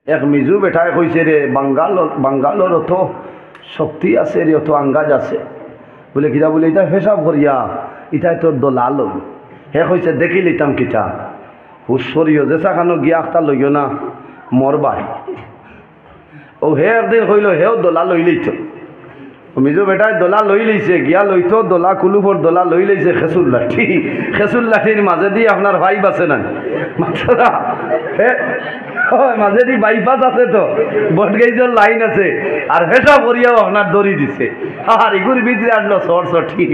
এক মিজু বেঠায় কইছে রে বাঙ্গালোর অত শক্তি আছে রে, অত আঙ্গাজ আছে বলে কিতা বলে এটা পেশাব করিয়া ইটাই তোর দলাল। হে কইছে দেখি লিতাম কিতা হুসরিও যে সাখানো গিয়া আখতা লইও না মরবাই। ও হে একদিন কইল হেও দোলা লই লইত, মিজু বেটায় দোলা লই লইছে, গিয়া লইতো দোলা কুলুফর দোলা লই লইছে খেসুর লাঠির মাঝে দিয়ে আপনার ভাইব আছে না মাত্রা মাঝে দিয়ে বাইপাস আছে, তো বটগাইজর লাইন আছে, আর হেসা করিয়াও আপনার দড়ি দিছে। আর এগুর ভিতরে আসলো সরসটি,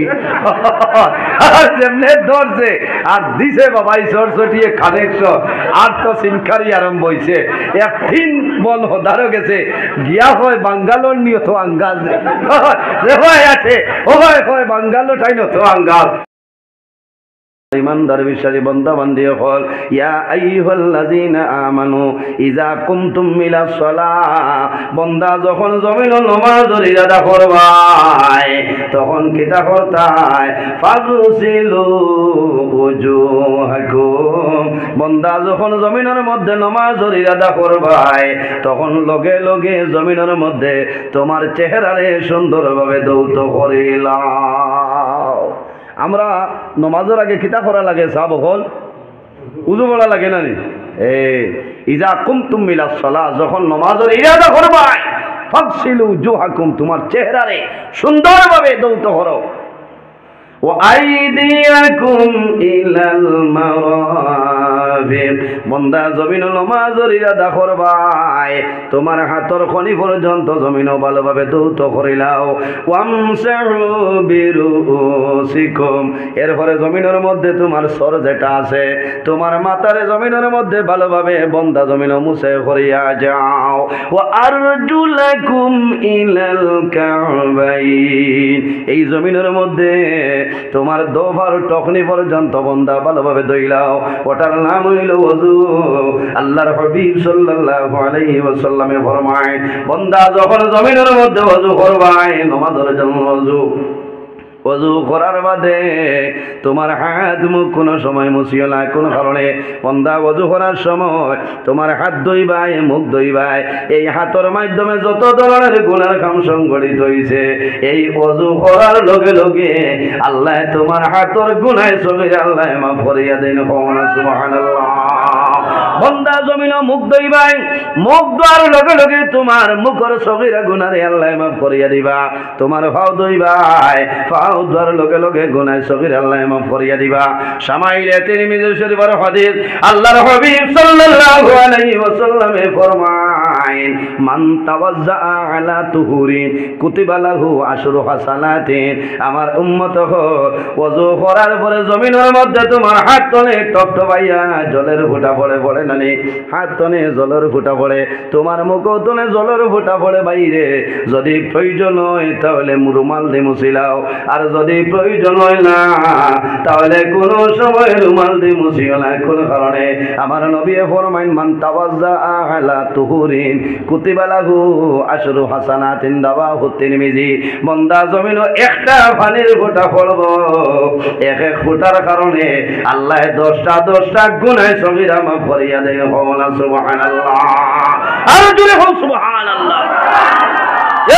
আর যেমনে ধরছে আর দিছে বাবাই সরসটিয়ে কানেকশন, আর তো সিনকারি আরম্ভ হয়েছে। একদিন বল হদারও গেছে গিয়া হয় বাঙ্গালোর নিয়ে তো আঙ্গাল আছে, ও হয় বাঙ্গালোর ঠাই তো আঙ্গাল। ইমানদার বিশ্বাসী বান্দা বান্দি হল, ইয়া আইয়ুহাল্লাযীনা আমানু ইযা কুমতুম ইলাস সালাহ, বান্দা যখন জমিন নামাজের ইরাদা করবাই তখন কিতা করতাই, ফাগসিলু ওজুহাকুম, বান্দা যখন জমিনের মধ্যে নামাজের ইরাদা করবাই তখন লগে লগে জমিনের মধ্যে তোমার চেহারারে সুন্দরভাবে ধৌত করিলাও। আমরা নমাজের আগে কিতা করা লাগে সাব হল উজু পড়া লাগে না নি? ইজা কুমতুম ইলাস সালাহ, যখন নমাজের ইরাদা করবাই ফাগসিলু উজুহাকুম, তোমার চেহারারে সুন্দরভাবে ধৌত করো। ওয়া আইদিয়াকুম ইলাল মারাফিক, বান্দা জমিন নামাজের ইরাদা করবাই তোমার হাতর খনি পর্যন্ত জমিন ভালোভাবে ধৌত করিলাও। ওয়ামসাহু বিরুসিকুম, এরপরে জমিনের মধ্যে তোমার সর যেটা আছে তোমার মাথারে জমিনের মধ্যে ভালোভাবে বান্দা জমিন মুছে করিয়া যাও। ওয়া আরজুলাকুম ইলাল কাবাইন, এই জমিনের মধ্যে তোমার দোভার টকনি পর্যন্ত বান্দা ভালোভাবে ধুইলাও, ওটার নাম হইল ওযু। আল্লাহর হাবিব সাল্লাল্লাহু আলাইহি ওয়াসাল্লামে ফরমায়, বান্দা যখন জমিনের মধ্যে ওযু করবাই নামাজের জন্য ওযু করার বাদে তোমার হাত মুখ কোনো সময় মুছিও না, কোন কারণে বান্দা ওযু করার সময় তোমার হাত ধুইবাই মুখ ধুইবাই, এই হাতের মাধ্যমে যত ধরনের গুনার কাম সংগঠিত হইছে এই ওযু করার লগে লগে আল্লাহ তোমার হাতের গুনাহ সগীরা আল্লাহ মাফ করিয়া দেন। সুবহানাল্লাহ। বান্দা জমিন মুখ ধুইবাই, মুখ ধোয়ার লগে লগে তোমার মুখের সগীরা গুনারে আল্লাহ মাফ করিয়া দিবা। তোমার পাও ধুইবাই, পাও ধোয়ার লগে লগে গুনাহ সগীরা আল্লাহ মাফ করিয়া দিবা। শামাইলে তিরমিজি শরীফের হাদিস, আল্লাহর হাবিব সাল্লাল্লাহু আলাইহি ওয়াসাল্লামে ফরমায়, মান তাওয়াজ্জা আলা তুহুরিন কুতিবা লাহু আশরু হাসানাতিন, আমার উম্মত ওযু করার পরে জমিনের মধ্যে তোমার হাত তলে টপটপাইয়া জলের ফোঁটা পড়ে পড়ে নানি, হাত তলে জলের ফোঁটা পড়ে, তোমার মুখ তলে জলের ফোঁটা পড়ে বাইরে, যদি প্রয়োজন হয় তাহলে রুমাল দিয়ে মুছিলাও, আর যদি প্রয়োজন হয় না তাহলে কোনো সময় রুমাল দিয়ে মুছিও না। কোন কারণে আমার নবী ফরমাইন, মান তাওয়াজ্জা আলা তুহুরিন কুতিবা লাহু আশরু হাসানাতিন, রাওয়াহু তিরমিজি। বান্দা জমিন একটা পানির ফোঁটা পড়ব, এক এক ফোঁটার কারণে আল্লাহ 10টা গুনাহ সগীরা মাফ করিয়া দেয়। সুবহানাল্লাহ, আর জোরে হোক সুবহানাল্লাহ।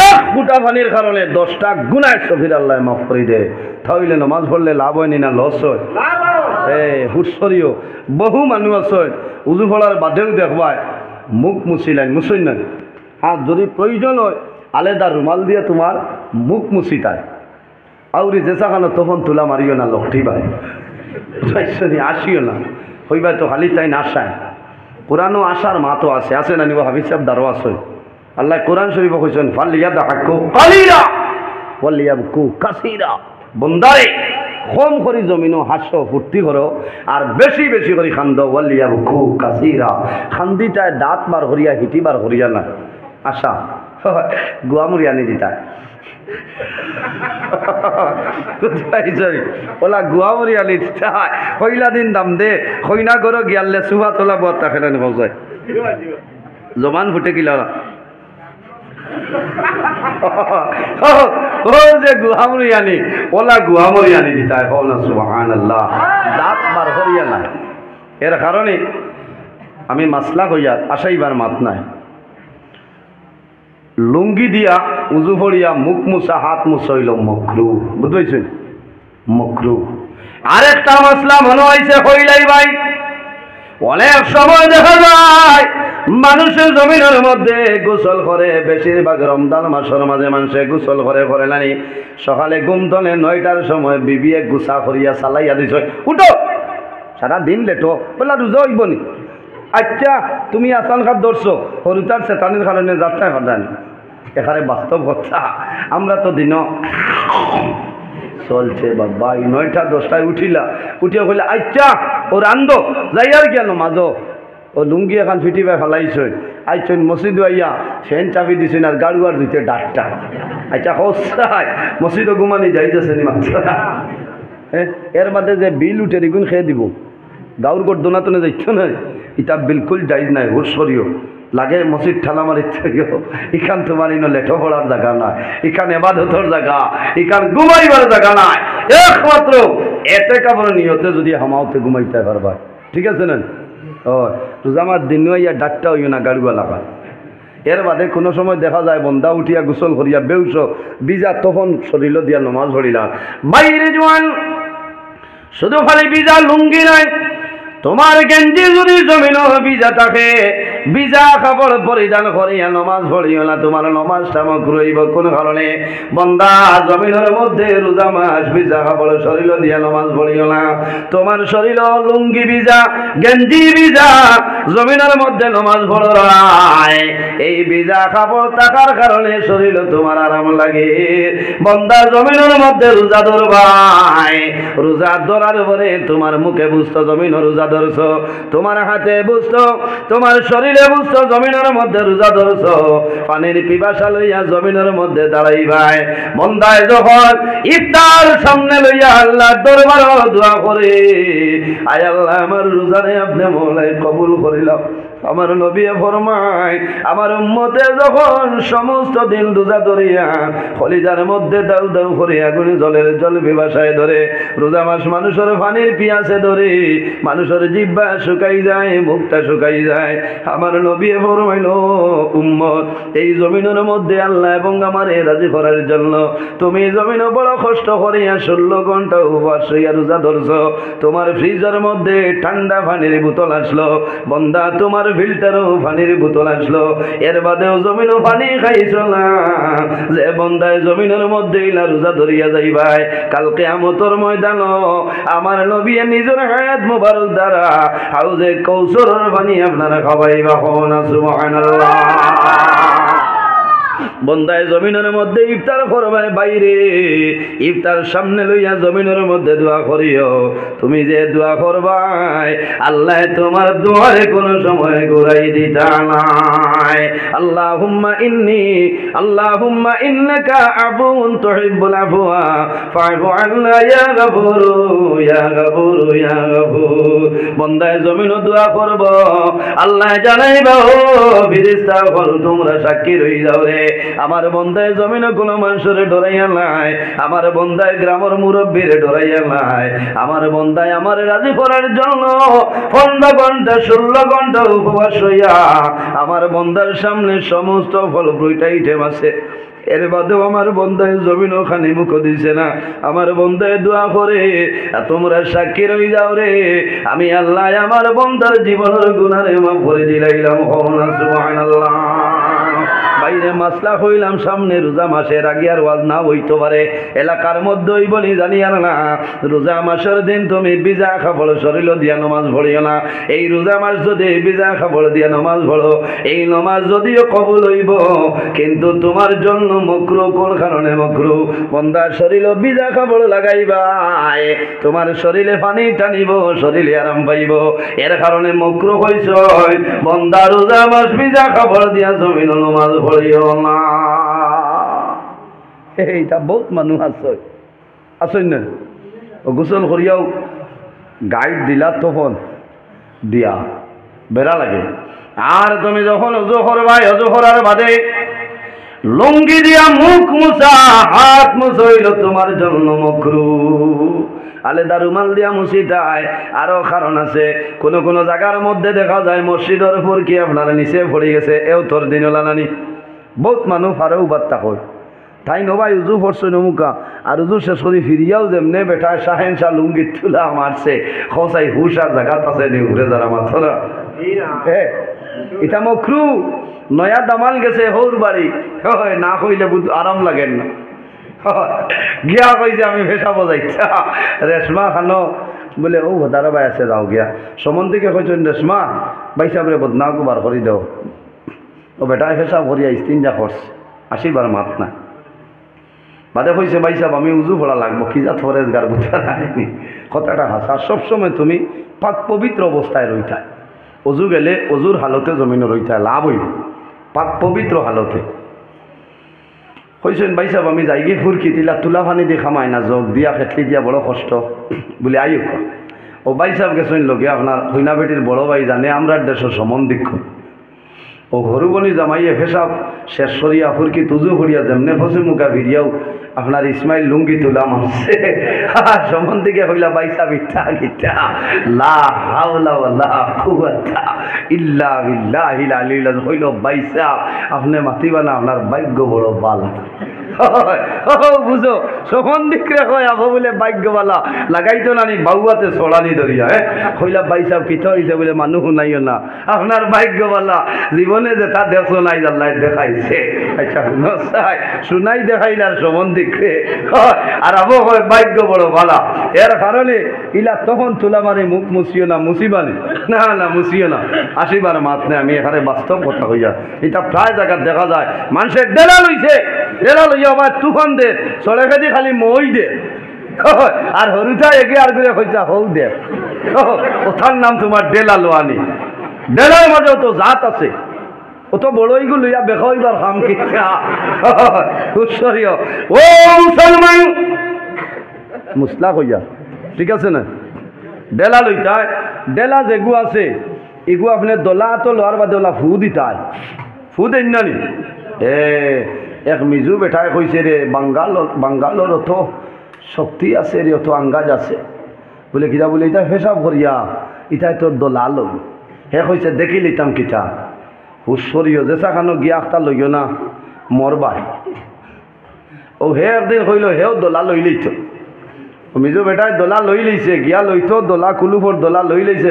এক ফোঁটা পানির কারণে 10টা গুনাহ সগীরা আল্লাহ মাফ করে দেয়। তাহলে নামাজ পড়লে লাভ হয় না লস হয়? হুশরিও বহু মানুষ আছে উজু পড়ার বাদেও দেখবায় মুখ মুছিলেন, মুছই না, আর যদি প্রয়োজন হয় আলাদা রুমাল দিয়ে তোমার মুখ মুছি তাই আউরি যেসাখানো তখন তুলা মারিও না, লক্ষ্মী ভাই আসিও না হইবা তো খালি তাই নাশায়। কোরআনও আসার মাতো আছে না নিব হাবিব সাহেব দারো আছে। আল্লাহ কোরআন শরীফ কইছেন, ফালিয়াদহাকু কালিলা ওয়ালিয়াবকু কাসীরা, বন্দারে কম করে জমিনও হাসো ফুর্তি করো আর বেশি বেশি করে খান্দ। ওয়ালিয়াবকু কাসীরা, খান্দিটায় দাঁত বার করিয়া হিটি বার করিয়া না। আশা গুয়ামুড়ি আনি দিতা ওলা গুয়ামুড়ি আনি দিতা হইলা দিন দাম দে হইনা করো গিয়ালে সুহা তোলা বত্তা খেলেন বজায় জমান ফুটে কিলা যে গুহামুড়ি আনি ওলা গুহামুড়ি আনি দিতা। সুবহানাল্লাহ, দাঁত বার করিয়া না। এর কারণে আমি মাসলা হইয়া আসাইবার মাত নাই, লুঙ্গি দিয়া উজু ভরিয়া মুখ মুছা হাত মুছা হইল মকরু, বুঝতে মকরু। আরেকটা মাসলা মনে হয়েছে হইলাই ভাই, অনেক সময় দেখা যায় মানুষের জমিনের মধ্যে গোসল করে, বেশিরভাগ রমজান মাসের মাঝে মানুষে গোসল করে নানি, সকালে ঘুম তলে 9টার সময় বিবিয়ে গুছা করিয়া চালাইয়া দিছ, উঠো সারা দিন লেটো বলে রোজা হইব নি। আচ্ছা তুমি আসান খাত ধরছো হরুতার চেতানির কারণে যাত্রা ঘটান, এখানে বাস্তব কথা। আমরা তো দিন চলছে বাবা 9টা 10টায় উঠিলা, উঠিয়া বলে আচ্ছা ও রান্ধ যাই আর কেন মাঝো ও লুঙ্গি এখন ফিটি পাই ফেলাইছ, আইছন মসজিদ আইয়া ফ্যান চাপি দিছেন আর গাড়ুয়ার দিতে ডাকটা। আচ্ছা হসাই মসজিদও ঘুমানি যাইতেছে নি মাত্র, হ্যাঁ এর বাদে যে বিল উঠে দ্বিগুণ খেয়ে দিব, গাউর গড় দোনাতনে যাইছ না, ইটা বিলকুল যাইজ নাই, হুশ করিও লাগে মসজিদ ঠালা মারিত থাকিও, ইখান তোমার ইনো লেঠো পড়ার জায়গা নাই, ইখান এবাদতর জায়গা, ইখান ঘুমাইবার জায়গা নাই, একমাত্র এতে কাপড় নিয়তে যদি হামাওতে ঘুমাইতে পারবা, ঠিক আছে না? ও রোজামার দিন ইয়া ডাক্তার হইও না গাড়ুয়া লাগা। এর বাদে কোনো সময় দেখা যায় বন্দা উঠিয়া গোসল করিয়া বেউস বিজা তখন শরীর দিয়া নমাজ পড়িলা, বাইরে জোয়ান শুধু খালি বিজা লুঙ্গি নাই, তোমার গেঞ্জি যদি জমিন বিজা থাকে, বিজা কাপড় পরিধান করিয়া নমাজ পড়িও না, তোমার নমাজটা মাকরুহ হইব। কোন কারণে? বন্দা জমিনের মধ্যে রোজা মাস বিজা কাপড় শরীর দিয়া নমাজ পড়িও না, তোমার শরীর লুঙ্গি বিজা গেঞ্জি বিজা জমিনের মধ্যে নমাজ পড়ায়, এই বিজা কাপড় থাকার কারণে শরীর তোমার আরাম লাগে। বন্দা জমিনের মধ্যে রোজা ধরবাই, রোজা ধরার পরে তোমার মুখে বুঝতো জমিন রোজা ধরছ, তোমার হাতে বুঝতো, তোমার শরীরে বুঝতো জমিনের মধ্যে রোজা ধরছ, পানির পিপাসা লইয়া জমিনের মধ্যে দাঁড়াইবাই। বন্দায় যখন ইফতার সামনে লইয়া আল্লাহর দরবার দোয়া করে, আয় আল্লাহ আমার রোজারে আপনি মওলাই কবুল করিলাম। আমার নবী ফরমায় আমার উম্মতে যখন সমস্ত দিন রোজা ধরিয়া কলিজার মধ্যে দাউ দাউ করে আগুনে জলের জল বিভাসায় ধরে, রোজা মাস মানুষের পানির পিয়াসে ধরে, মানুষের জিহ্বা শুকাই যায়, মুখটা শুকাই যায়। আমার নবী ফরমাইল উম্মত এই জমিনের মধ্যে আল্লাহ এবং আমার রাজি করার জন্য তুমি জমিন বড় কষ্ট করিয়া 16 ঘন্টা উপবাস হইয়া রোজা ধরছ, তোমার ফ্রিজের মধ্যে ঠান্ডা পানির বোতল আসলো, বন্দা তোমার ফিল্টারও পানির বোতল আসলো, এর বাদেও জমিনও পানি খাইছ না, যে বন্দায় জমিনের মধ্যে ইলা রোজা ধরিয়া যাইবাই, কাল কিয়ামতের ময়দান আমার নবী নিজের হায়াত মুবারক দ্বারা হাউজে কৌসরের পানি আপনারা খাওয়াইবা। সুবহানাল্লাহ। বন্দায় জমিনের মধ্যে ইফতার করবাই, বাইরে ইফতার সামনে লইয়া জমিনের মধ্যে দোয়া করিও, তুমি যে দোয়া করবাই আল্লাহ তোমার দোয়ারে কোনো সময় ঘুরাই দিতা নাই। আল্লাহুম্মা ইন্নাকা আফুউন তুহিব্বুল আফওয়া ফা'ফু আন্না ইয়া গফুরু ইয়া গফুরু ইয়া গফুর। বন্দায় জমিন দোয়া করব, আল্লাহ জানাইবা ও ফেরেশতা বল তোমরা সাক্ষী রই যাও রে, আমার বন্দায় জমিনে কোনো মানুষের ডরাইয়া নাই, আমার বন্দায় গ্রামের মুরব্বীর ডরাইয়া নাই, আমার বন্দায় আমার রাজি করার জন্য 15 ঘন্টা 16 ঘন্টা উপবাস হইয়া আমার বন্দার সামনে সমস্ত ফল ফ্রুট আইটেম আছে, এর বাদেও আমার বন্দায় জমিন ওখানে মুখ দিছে না, আমার বন্দায় দোয়া করে তোমরা সাক্ষী রই যাও রে, আমি আল্লাহ আমার বন্দার জীবনের গুনারে মাফ করে দিলাইলাম। সুবহানাল্লাহ। বাইরে মাসলা হইলাম সামনে রোজা মাসের আগে আর ওয়াজ না হইতে পারে, এলাকার মধ্যে হইব নি জানি আর না, রোজা মাসের দিন তুমি বিজা খাবড় শরীর দিয়া নমাজ পড়িও না, এই রোজা মাস যদি বিজা খাবড় দিয়া নমাজ পড়ো, এই নমাজ যদিও কবুল হইব কিন্তু তোমার জন্য মাকরুহ। কোন কারণে মাকরুহ? বন্দার শরীর বিজা খাবড় লাগাইবাই, তোমার শরীরে পানি টানিব, শরীরে আরাম পাইব, এর কারণে মাকরুহ হইছ। বন্দা রোজা মাস বিজা খাবড় দিয়া জমিন নমাজ পড়িও না। এইটা বহুত মানুষ আছে না, গোসল করিয়াও গাইড দিলা তখন দিয়া বেড়া লাগে, আর তুমি যখন অজু করবাই অজু করার বাদে লুঙ্গি দিয়া মুখ মুছা হাত মুছইল তোমার জন্য মাকরুহ। আলাদা রুমাল দিয়া মুছিটাই আরো কারণ আছে, কোন জায়গার মধ্যে দেখা যায় মসজিদের উপর কি আপনার নিচে পড়ে গেছে, এও তোর দিন নানি বহুত মানুষ আরও বার্তা হয় তাই নবাই উজু পড়ছে নমুকা আর উজু শেষ করে ফিরিয়াও যেমনে বেটায় শাহেন শাহ লুঙ্গির তুলা মারছে খসাই হুশ আর জায়গাত আছে নি ঘুরে যারা মাত্র হ্যাঁ এটা মকরু নয়া দামাল গেছে হৌর বাড়ি হয় না কইলে বুধ আরাম লাগেন না গিয়া কইছে আমি ভেসা বজাইছা রেশমা খানো বলে ও দাঁড়া ভাই আছে যাও গিয়া সমন থেকে কইছেন রেশমা ভাই সাহেবরে বদনাম বার করি দাও ও বেটা ভেসা করি আইস তিনটা খরচ 80 বার মাত না বাদে কইছে ভাই সাহেব আমি উজু পড়া লাগবো কি যা থরেজ গার বুঝা নাইনি কথাটা হাসা সবসময় তুমি পাক পবিত্র অবস্থায় রইতা অজু গেলে অজুর হালতে জমিনে রইতা লাভ হইব পাক পবিত্র হালতে কইছেন ভাই সাহেব আমি যাই গিয়ে ফুরকি দিলা তুলা পানি দিয়ে খামাই না জগ দিয়া খেতলি দিয়া বড় কষ্ট বলে আইও ও ভাই সাহেব গেছেন লোকে আপনার হইনা বেটির বড় ভাই জানে আমরা দেশের সম্বন্ধিক্ষ ও হরুবনি জামাইয়ে ফেসাব শেষ সরিয়া ফুরকি তুজু হরিয়া যেমনে ফসে মুখা ভিড়িয়াও আপনার ইসমাইল লুঙ্গি তুলা মারছে সম্বন্ধিকে হইলা ভাই সাহেব ইচ্ছা গিচ্ছা লা হাওলা ওয়ালা কুওয়াতা ইল্লা বিল্লাহিল আলিল হইল ভাই সাহেব আপনি মাতিবা না আপনার ভাগ্য বড় বাল বুঝো সম্বন্ধিকরে কয় আবো বলে ভাগ্যবালা লাগাইতো নানি বাউয়াতে ছড়ানি ধরিয়া কইলা ভাই সাহেব কিথা হইছে বলে মানুষ শুনাইও না আপনার ভাগ্যবালা জীবনে যে তা দেখো নাই আল্লাহ দেখাইছে আচ্ছা শুনাই দেখাইলে আর সম্বন্ধিকরে আর আবো হয় ভাগ্য বড় বালা এর কারণে ইলা তখন তুলা মারি মুখ মুছিও না মুছিবানি না না মুছিও না 80 বার মাত নেই আমি এখানে বাস্তব কথা হইয়া এটা প্রায় জায়গা দেখা যায় মানুষের ডেলা লইছে ডেলা লইয়া আবার তুফান দে চলে খেতে খালি মই দে আর হরুটা একে আর করে হইতা হৌ দে ওথার নাম তোমার ডেলা লোয়ানি ডেলার মাঝে তো জাত আছে ও তো বড়ইগুলো লইয়া বেখাইবার খাম কিচ্ছা উৎসরীয় ও মুসলমান মুসলা কইয়া ঠিক আছে না ডেলা লইতায় ডেলা যেগু আছে এগু আপনি দোলা তো লোয়ার বাদে ওলা ফু দিতায় ফু দেন না নি এক মিজু বেঠায় কইছে রে বাঙ্গালোর অত শক্তি আছে রে অত আঙ্গাজ আছে বলে কিতা বলে এটা ফেসাব করিয়া ইটাই তোর দোলা লই হে কইছে দেখি লিতাম কিতা হুসরিও যেসা খানো গিয়া আখতা লইও না মরবাই ও হে একদিন কইল হেও দোলা লই লইতো মিজো বেটায় দোলা লই লইছে গিয়া লইতো দোলা কুলুফর দোলা লই লইছে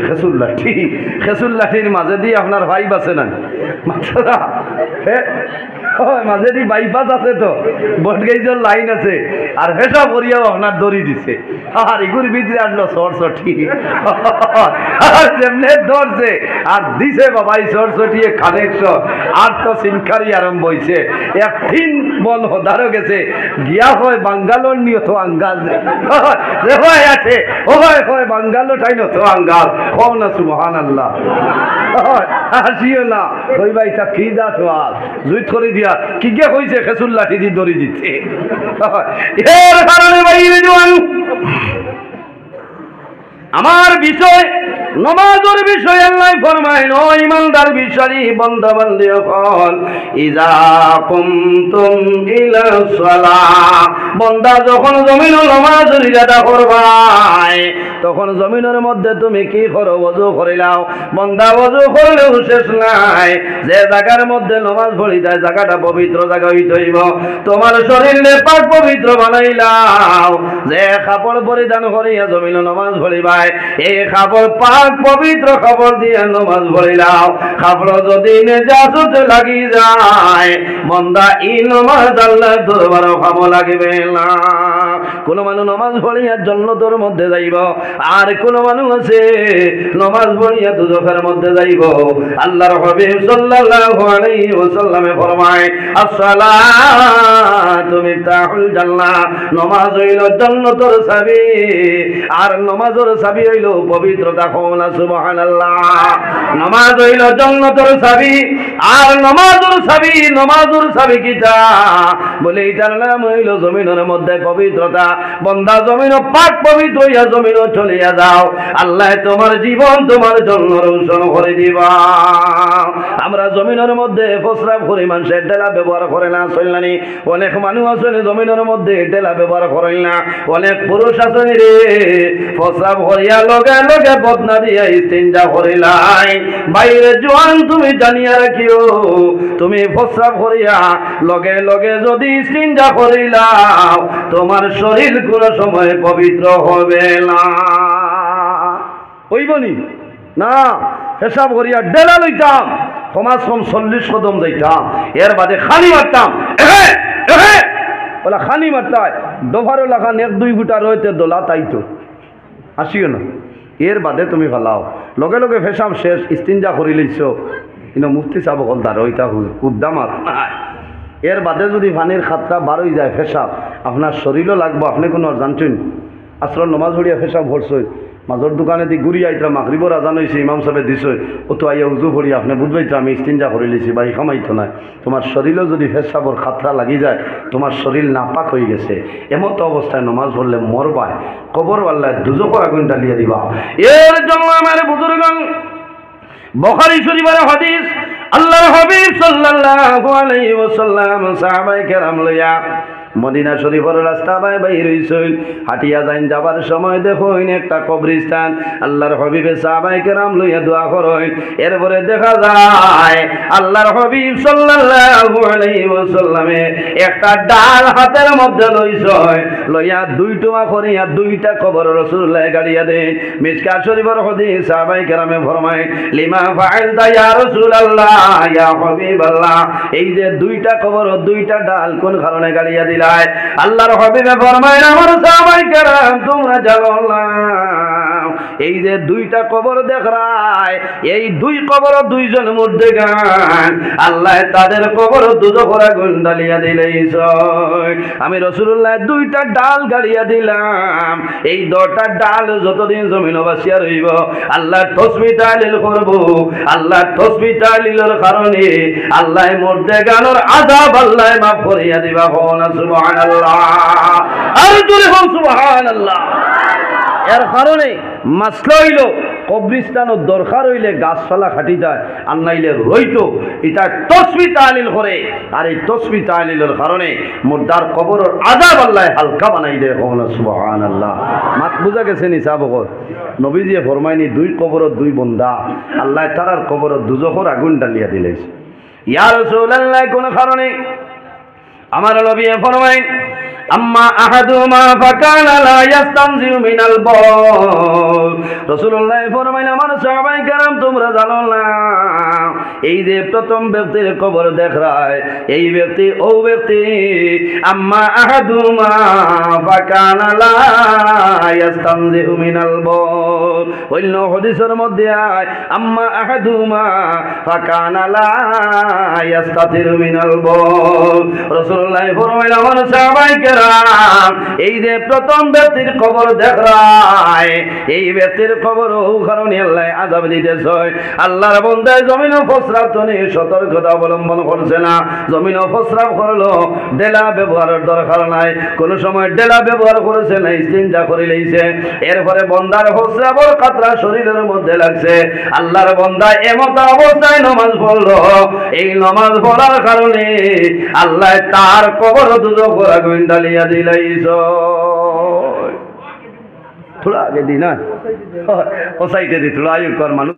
খেসুর লাঠির মাঝে দিয়ে আপনার ভাইব আছে না মাত্রা মাঝে দিয়ে বাইপাস আছে তো বটগাইজর লাইন আছে আর হেসা করিয়াও আপনার দড়ি দিছে আর ইগুর ভিতরে আসলো সরসটি আর যেমনে ধরছে আর দিছে বাবাই সরসটিয়ে কানেকশন আর তো সিনকারি আরম্ভ হইছে একদিন মন হদারও গেছে গিয়া হয় বাঙ্গালোর নিয়ে তো আঙ্গাজ আছে ও হয় বাঙ্গালোর টাই তো আঙ্গাল কম না সুবহানাল্লাহ হাসিও না ওই ভাই তা কি দাঁত জুইত করে দিয়া কি গে কইছে খেসুর লাঠি দিয়ে দড়ি দিচ্ছে এর কারণে ভাই আমার বিষয় নমাজের বিষয় আল্লাহ ফরমায় ও ইমানদার বিশ্বাসী বান্দা বান্দি হল ইজা কুমতুম ইলা সালাহ বান্দা যখন জমিনে নামাজের ইরাদা করবাই তখন জমিনের মধ্যে তুমি কি করো ওযু করিলাও বান্দা ওযু করলেও শেষ নাই যে জায়গার মধ্যে নামাজ পড়ি যায় জায়গাটা পবিত্র জায়গা হইতে হইব তোমার শরীরে পাক পবিত্র বানাইলাও যে কাপড় পরিধান করিয়া জমিনে নামাজ পড়িবাই এই কাপড় পাক পবিত্র কাপড় দিয়ে নামাজ পড়িলাও কাপড় যদি নেজাসত লাগি যায় বান্দা এই নামাজ আল্লাহর দরবারে কাম লাগবে না কোন মানুষ নামাজ পড়িয়া জান্নাতের মধ্যে যাইব আর কোন মানুষ আছে নামাজ পড়িয়া দুজখের মধ্যে যাইব আল্লাহর হাবিব সাল্লাল্লাহু আলাইহি ওয়াসাল্লামে ফরমায় আসসালাতু মিফতাহুল জান্নাহ নামাজ হইল জান্নাতের চাবি আর নামাজের চাবি হইল পবিত্রতা কওলা সুবহানাল্লাহ নামাজ হইল জান্নাতের চাবি আর নামাজের চাবি কিটা বলে এটার নাম হইল জমিনের মধ্যে পবিত্রতা বান্দা জমিন পাক পবিত্র হইয়া জমিন চলিয়া যাও আল্লাহ তোমার জীবন তোমার জন্য রোশন করে দিবা আমরা জমিনের মধ্যে প্রস্রাব করি মানুষের ডেলা ব্যবহার করে না চললানি অনেক মানুষ আছে জমিনের মধ্যে ডেলা ব্যবহার করেন না অনেক পুরুষ আছে রে প্রস্রাব করিয়া লগে লগে বদনা দিয়া ইস্তিনজা করিলাই। বাইরে জোয়ান তুমি জানিয়া রাখিও, তুমি প্রস্রাব করিয়া লগে লগে যদি ইস্তিনজা করিলাও তোমার শরীর কোনো সময় পবিত্র হবে না। হইবনি না? পেশাব করিয়া ডেলা লইতাম, কমাস কম 40 কদম যাইতাম, এর বাদে খানি মারতাম, বলা খানি মারতায় দোভারও লাগান 1-2 ফুটা রয়েছে দোলা, তাই তো আসিও না। এর বাদে তুমি ভালাও লগে লগে পেশাব শেষ, ইস্তিনজা করি লইছ, কিন্তু মুফতি সাহেব হলদার ওইটা উদ্দামাত। এর বাদে যদি পানির খাতটা বার হয়ে যায় পেশাব, আপনার শরীরও লাগবো, আপনি কোনো জানছেন আসর নমাজ ভরিয়া পেশাব ভরছই, মাজর দোকানে দি ঘুরি আইতরা, মাগরিবর আজান হয়েছে, ইমাম সাহেব দিছই, ও তো আইয়া উজু ভরি আপনি বুঝবাই তো আমি ইস্তিনজা করে লিছি বা খামাইতো না। তোমার শরীরও যদি পেশাবর খাতরা লাগি যায়, তোমার শরীর নাপাক হয়ে গেছে, এমতো অবস্থায় নমাজ পড়লে মরবায়, কবর আল্লাহ দুজখর আগুন ডালিয়ে দিবা। এর জন্য আমার বুজুর্গণ, বুখারী শরীফের হাদিস, আল্লাহর হাবিব সাল্লাল্লাহু আলাইহি ওয়াসাল্লাম সাহাবায়ে কেরাম লইয়া মদিনা শরীফের রাস্তা বাই বাইর হইছেন, হাঁটিয়া যাইন, যাবার সময় দেখুন একটা কবরস্থান, আল্লাহর হাবিবে সাহাবায়ে কেরাম লইয়া দোয়া করেন। এরপরে দেখা যায় আল্লাহর হাবিব সাল্লাল্লাহু আলাইহি ওয়াসাল্লামে একটা ডাল হাতের মধ্যে লইছেন, লইয়া 2 টুমা করিয়া 2টা কবর রাসূলুল্লাহ গাড়িয়া দেন। মিশকাত শরীফের হাদিস, সাহাবায়ে কেরামে ফরমায়, লিমা ফাআলতা ইয়া রাসূলুল্লাহ ইয়া হাবিবাল্লাহ, এই যে 2টা কবর 2টা ডাল কোন কারণে গাড়িয়া দিলা? আল্লাহর হাবিবে ফরমায়, আমার সাহাবায়ে কেরাম তোমরা জানো না, এই যে 2টা কবর দেখরায়, এই 2 কবর 2 জন মধ্যে গান আল্লাহ তাদের কবর দুজখর আগুন ডালিয়া দিলেইছ। আমি রাসূলুল্লাহ 2টা ডাল গাড়িয়া দিলাম, এই 2টা ডাল যতদিন জমিন বাসিয়া রইব আল্লাহ তাসবিহ তাহলিল করব, আল্লাহ তাসবিহ তাহলিলের কারণে আল্লাহ মধ্যে গানোর আযাব আল্লাহ মাফ করিয়া দিবা। সুবহানাল্লাহ, আর জোরে বল সুবহানাল্লাহ। এর কারণে মাসলা হইল কবরিস্তানের দরকার হইলে গাছপালা খাটি যায়, আর নাইলে রইতো এটা তাসবিহ তাহলিল করে, আর এই তাসবিহ তাহলিলের কারণে মুর্দার কবরের আযাব আল্লাহ হালকা বানাই দেয়। সুবহানাল্লাহ। মাত বুঝা গেছে নি সাহাবগণ? নবীজিয়ে ফরমায়নি 2 কবরের 2 বন্দা আল্লাহ তারার কবরের দুজখর আগুন ডালিয়া দিলেন। ইয়া রাসূলুল্লাহ কোন কারণে? আমার নবী ফরমায়, আম্মা আহাদুমা ফাকানা লা ইস্তানজিউ মিনাল বাল। রাসূলুল্লাহ ফরমায়, আমার সাহাবায়ে কেরাম তোমরা জানো না, এই যে প্রথম ব্যক্তির কবর দেখরায়, এই ব্যক্তি ও ব্যক্তি আম্মা আহাদুমা ফাকানা লা ইস্তানজিউ মিনাল বাল। অন্য হাদিসের মধ্যে আয় আম্মা আহাদুমা ফাকানা লা ইস্তাতিরু মিনাল বাল। রাসূলুল্লাহ ফরমায়, আমার সাহাবায়ে কেরাম এই যে প্রথম ব্যক্তির কবর দেখরায়, এই ব্যক্তির কবর ও কারণে আল্লাহ আযাব দিতেছে। আল্লাহর বান্দা জমিনে প্রস্রাব তনে সতর্কতা অবলম্বন করছে না, জমিনে প্রস্রাব করলো, ডেলা ব্যবহারের দরকার নাই, কোন সময় ডেলা ব্যবহার করেছে না, ইস্তিনজা করে লইছে, এরপরে বান্দার প্রস্রাবর কাতরা শরীরের মধ্যে লাগছে, আল্লাহর বান্দা এমত অবস্থায় নামাজ পড়লো, এই নামাজ পড়ার কারণে আল্লাহ তার কবর দুজখর আগুন ডালিয়া দিলাইছ। থোড়া আগে দি না, ও সাইডে দি, থোড়া আয়ু কর মানুষ।